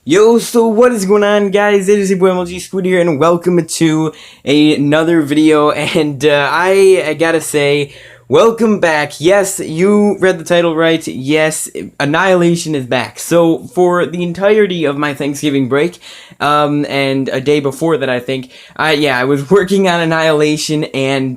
Yo, so what is going on, guys? It is your boy MLG Squid here, and welcome to another video. And I gotta say, welcome back. Yes, you read the title right. Yes, Annihilation is back. So for the entirety of my Thanksgiving break, and a day before that, I think, I was working on Annihilation, and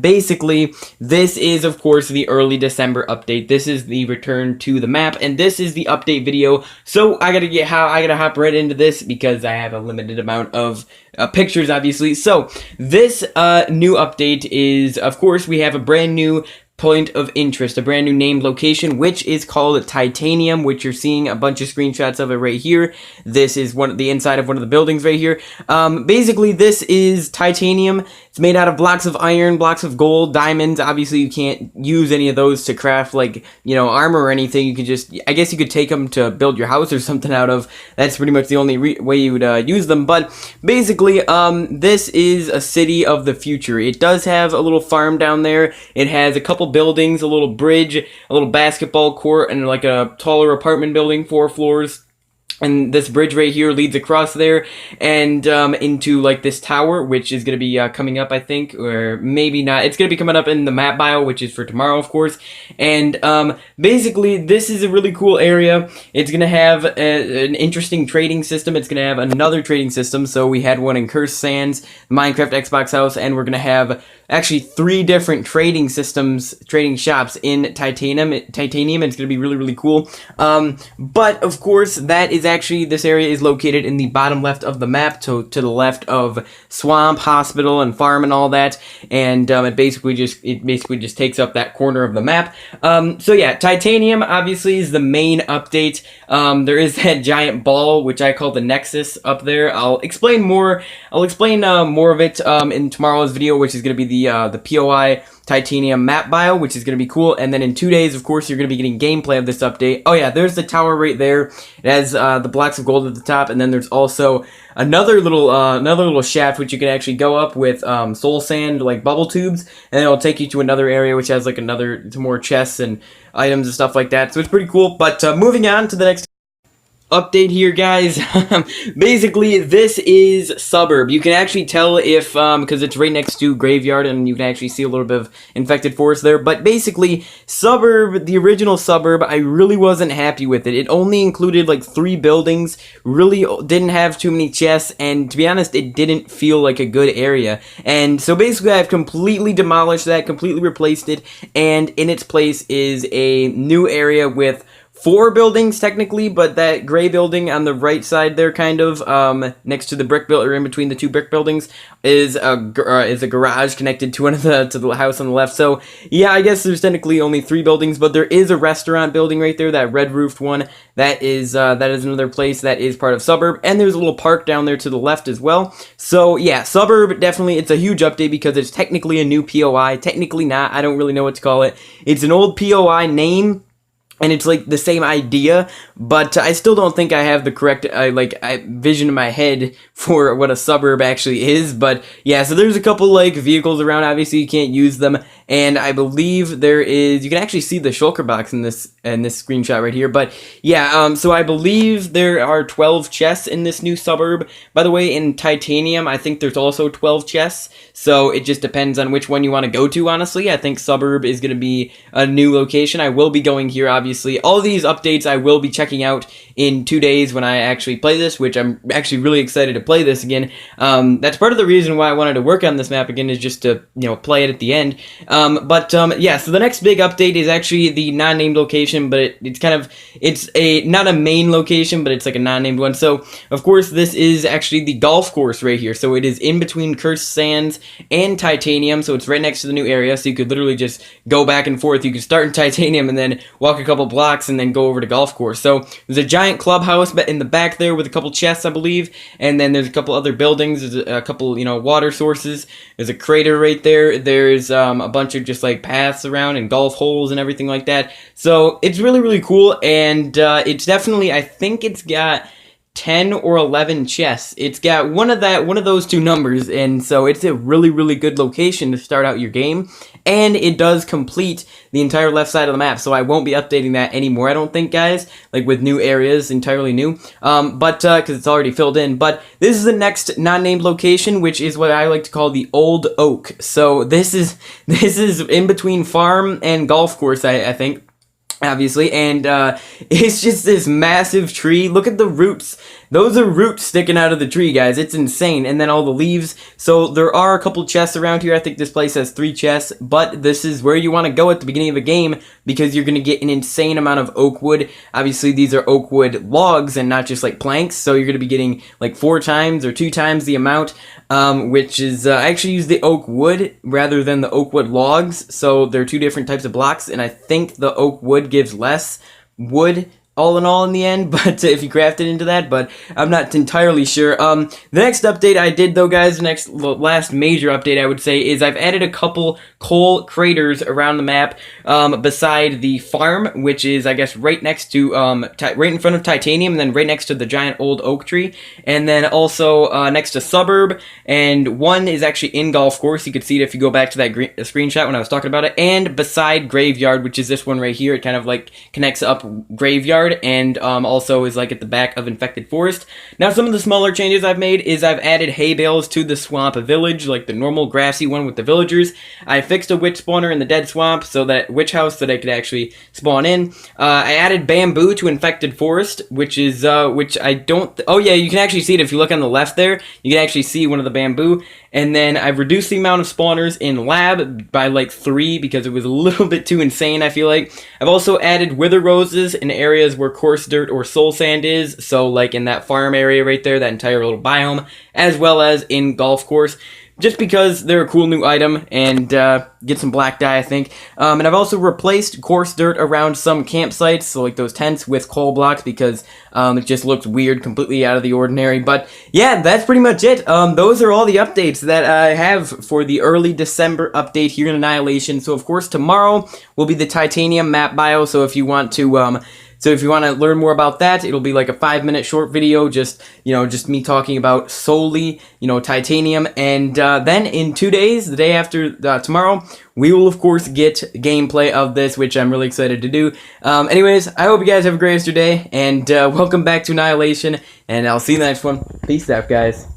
basically, this is of course the early December update. This is the return to the map, and this is the update video. So I gotta hop right into this because I have a limited amount of pictures, obviously. So this new update is, of course, we have a brand new point of interest, a brand new named location, which is called Titanium, which you're seeing a bunch of screenshots of it right here. This is the inside of one of the buildings right here. Basically, this is Titanium. It's made out of blocks of iron, blocks of gold, diamonds. Obviously, you can't use any of those to craft, like, armor or anything. You can just, I guess you could take them to build your house or something out of. That's pretty much the only way you would use them. But basically, this is a city of the future. It does have a little farm down there. It has a couple buildings, a little bridge, a little basketball court, and like a taller apartment building, 4 floors. And this bridge right here leads across there and into like this tower, which is going to be coming up, I think, or maybe not. It's going to be coming up in the map bio, which is for tomorrow, of course. And basically, this is a really cool area. It's going to have an interesting trading system. It's going to have another trading system. So we had one in Coarse Sands, Minecraft Xbox House, and we're going to have actually 3 different trading systems, trading shops in Titanium. It's going to be really, really cool. But of course, that is actually, this area is located in the bottom left of the map, to the left of Swamp, Hospital, and Farm and all that. And it basically just takes up that corner of the map. So yeah, Titanium obviously is the main update. There is that giant ball, which I call the Nexus, up there. I'll explain more of it in tomorrow's video, which is going to be the P.O.I. Titanium map bio, which is going to be cool. And then in 2 days, of course, you're going to be getting gameplay of this update. Oh yeah, there's the tower right there. It has the blocks of gold at the top, and then there's also another little shaft which you can actually go up with soul sand, like bubble tubes, and it'll take you to another area which has like some more chests and items and stuff like that. So it's pretty cool. But moving on to the next update here, guys. Basically, this is Suburb. You can actually tell if, because it's right next to Graveyard, and you can actually see a little bit of infected forest there. But basically, Suburb, the original Suburb, I really wasn't happy with it. It only included like 3 buildings, really didn't have too many chests, and to be honest, it didn't feel like a good area. And so basically, I've completely demolished that, completely replaced it, and in its place is a new area with 4 buildings technically, but that gray building on the right side there, kind of next to the brick building, or in between the 2 brick buildings, is a garage connected to the house on the left. So yeah, I guess there's technically only 3 buildings, but there is a restaurant building right there, that red roofed one. That is another place that is part of Suburb, and there's a little park down there to the left as well. So yeah, Suburb, definitely, it's a huge update because it's technically a new POI. Technically not. I don't really know what to call it. It's an old POI name, and it's like the same idea, but I still don't think I have the correct vision in my head for what a suburb actually is. But yeah, so there's a couple like vehicles around. Obviously, you can't use them, and I believe there is. You can actually see the shulker box in this screenshot right here. But yeah, so I believe there are 12 chests in this new suburb. By the way, in Titanium, I think there's also 12 chests. So it just depends on which one you want to go to. Honestly, I think Suburb is going to be a new location. I will be going here, obviously. All these updates I will be checking out in 2 days when I actually play this, which I'm actually really excited to play this again. That's part of the reason why I wanted to work on this map again, is just to, play it at the end. Yeah, so the next big update is actually the non-named location, but it's not a main location, but it's like a non-named one. So, of course, this is actually the golf course right here. So it is in between Coarse Sands and Titanium, so it's right next to the new area, so you could literally just go back and forth. You could start in Titanium and then walk a couple blocks and then go over to golf course. So there's a giant clubhouse in the back there with a couple chests, I believe, and then there's a couple other buildings. There's a couple, water sources. There's a crater right there. There's a bunch of just like paths around and golf holes and everything like that. So it's really, really cool, and it's definitely, I think it's got 10 or 11 chests. It's got one of those two numbers, and so it's a really, really good location to start out your game. And it does complete the entire left side of the map, so I won't be updating that anymore, I don't think, guys, like with new areas, entirely new, because it's already filled in. But this is the next non-named location, which is what I like to call the Old Oak. So this is in between farm and golf course, I think. Obviously, and it's just this massive tree. Look at the roots. Those are roots sticking out of the tree, guys. It's insane. And then all the leaves. So there are a couple chests around here. I think this place has 3 chests, but this is where you want to go at the beginning of the game because you're going to get an insane amount of oak wood. Obviously, these are oak wood logs and not just like planks, so you're going to be getting like 4 times or 2 times the amount, which is, I actually use the oak wood rather than the oak wood logs, so they're 2 different types of blocks, and I think the oak wood gives less wood all in all in the end, but if you craft it into that, but I'm not entirely sure. The next update I did, though, guys, last major update I would say is I've added a couple coal craters around the map, beside the farm, which is, I guess, right next to, right in front of Titanium, and then right next to the giant old oak tree, and then also, next to Suburb, and one is actually in Golf Course. You could see it if you go back to that screenshot when I was talking about it, and beside Graveyard, which is this one right here. It kind of, like, connects up Graveyard, and also is like at the back of Infected Forest. Now, some of the smaller changes I've made is I've added hay bales to the swamp village, like the normal grassy one with the villagers. I fixed a witch spawner in the dead swamp, so that witch house that I could actually spawn in. I added bamboo to Infected Forest, which is, which I don't, oh yeah, you can actually see it if you look on the left there. You can actually see one of the bamboo. And then I've reduced the amount of spawners in lab by like 3 because it was a little bit too insane, I feel like. I've also added wither roses in areas where coarse dirt or soul sand is, so like in that farm area right there, that entire little biome, as well as in golf course, just because they're a cool new item, and get some black dye, I think. And I've also replaced coarse dirt around some campsites, so like those tents, with coal blocks, because it just looks weird, completely out of the ordinary. But yeah, that's pretty much it. Those are all the updates that I have for the early December update here in Annihilation. So of course tomorrow will be the Titanium map bio, so if you want to learn more about that, it'll be like a 5-minute short video, just me talking about solely, Titanium. And then in 2 days, the day after tomorrow, we will of course get gameplay of this, which I'm really excited to do. Anyways, I hope you guys have a great rest of your day, and welcome back to Annihilation, and I'll see you in the next one. Peace out, guys.